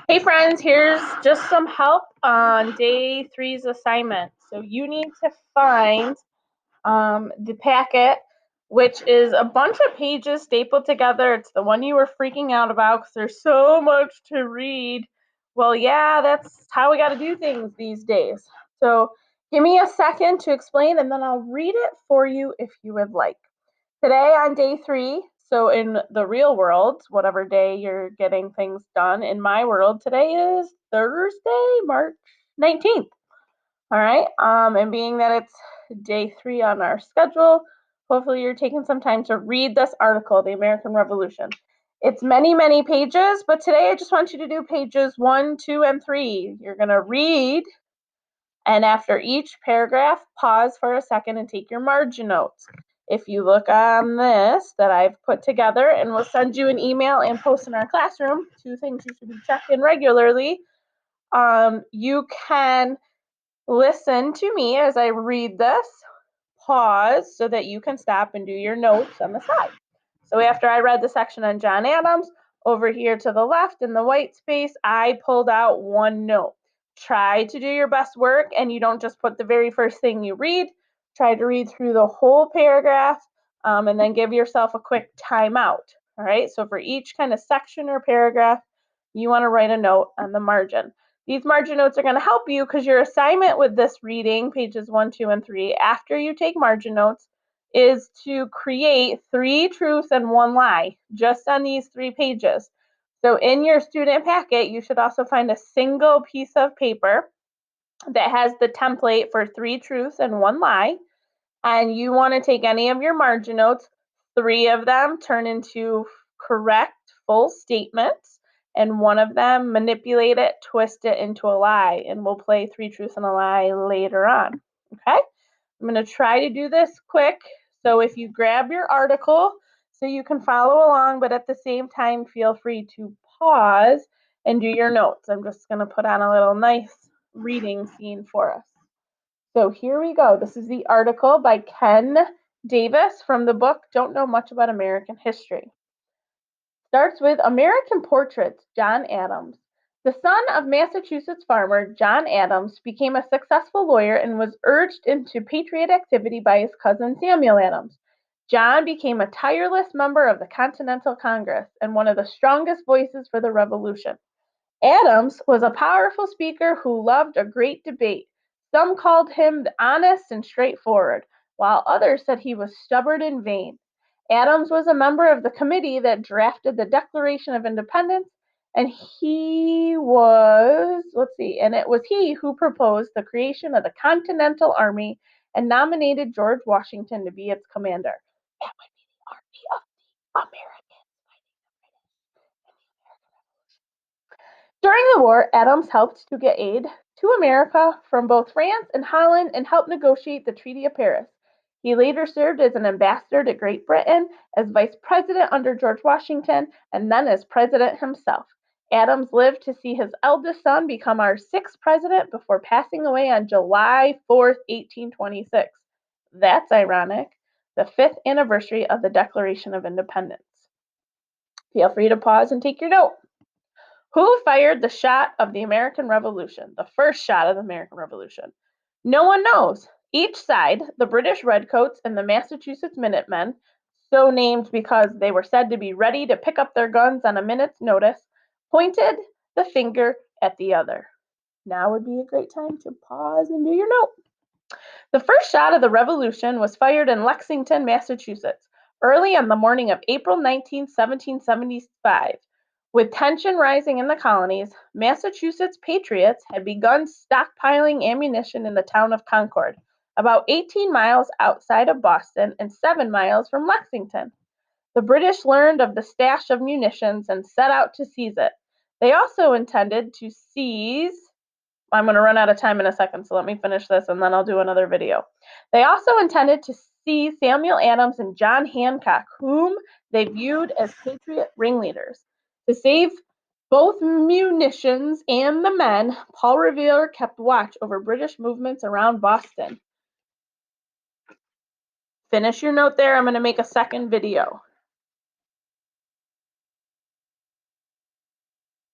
Hey friends, here's just some help on day 3's assignment. So you need to find the packet, which is a bunch of pages stapled together. It's the one you were freaking out about because there's so much to read. Well, yeah, that's how we got to do things these days. So give me a second to explain and then I'll read it for you if you would like. Today on day 3, so in the real world, whatever day you're getting things done, in my world, today is Thursday, March 19th. All right, and being that it's day 3 on our schedule, hopefully you're taking some time to read this article, The American Revolution. It's many, many pages, but today I just want you to do pages 1, 2, and 3. You're going to read, and after each paragraph, pause for a second and take your margin notes. If you look on this that I've put together, and we'll send you an email and post in our classroom, 2 things you should be checking regularly, you can listen to me as I read this, pause so that you can stop and do your notes on the side. So after I read the section on John Adams, over here to the left in the white space, I pulled out one note. Try to do your best work and you don't just put the very first thing you read. Try to read through the whole paragraph and then give yourself a quick timeout. All right, so for each kind of section or paragraph, you want to write a note on the margin. These margin notes are going to help you because your assignment with this reading, pages 1, 2, and 3, after you take margin notes, is to create 3 truths and 1 lie just on these 3 pages. So in your student packet, you should also find a single piece of paper that has the template for 3 truths and 1 lie. And you want to take any of your margin notes, 3 of them turn into correct full statements, and 1 of them manipulate it, twist it into a lie, and we'll play 3 truths and a lie later on. Okay? I'm going to try to do this quick. So if you grab your article so you can follow along, but at the same time, feel free to pause and do your notes. I'm just going to put on a little nice reading scene for us. So here we go. This is the article by Ken Davis from the book Don't Know Much About American History. Starts with American Portraits, John Adams. The son of Massachusetts farmer John Adams became a successful lawyer and was urged into patriot activity by his cousin Samuel Adams. John became a tireless member of the Continental Congress and one of the strongest voices for the Revolution. Adams was a powerful speaker who loved a great debate. Some called him honest and straightforward, while others said he was stubborn and vain. Adams was a member of the committee that drafted the Declaration of Independence, and it was he who proposed the creation of the Continental Army and nominated George Washington to be its commander. That would be the Army of the Americans. During the war, Adams helped to get aid to America from both France and Holland and helped negotiate the Treaty of Paris. He later served as an ambassador to Great Britain, as vice president under George Washington, and then as president himself. Adams lived to see his eldest son become our 6th president before passing away on July 4th, 1826. That's ironic. The 5th anniversary of the Declaration of Independence. Feel free to pause and take your note. Who fired the shot of the American Revolution, the first shot of the American Revolution? No one knows. Each side, the British Redcoats and the Massachusetts Minutemen, so named because they were said to be ready to pick up their guns on a minute's notice, pointed the finger at the other. Now would be a great time to pause and do your note. The first shot of the Revolution was fired in Lexington, Massachusetts, early on the morning of April 19, 1775. With tension rising in the colonies, Massachusetts patriots had begun stockpiling ammunition in the town of Concord, about 18 miles outside of Boston and 7 miles from Lexington. The British learned of the stash of munitions and set out to seize it. They also intended to seize I'm going to run out of time in a second, so let me finish this and then I'll do another video. They also intended to seize Samuel Adams and John Hancock, whom they viewed as patriot ringleaders. To save both munitions and the men, Paul Revere kept watch over British movements around Boston. Finish your note there. I'm going to make a second video.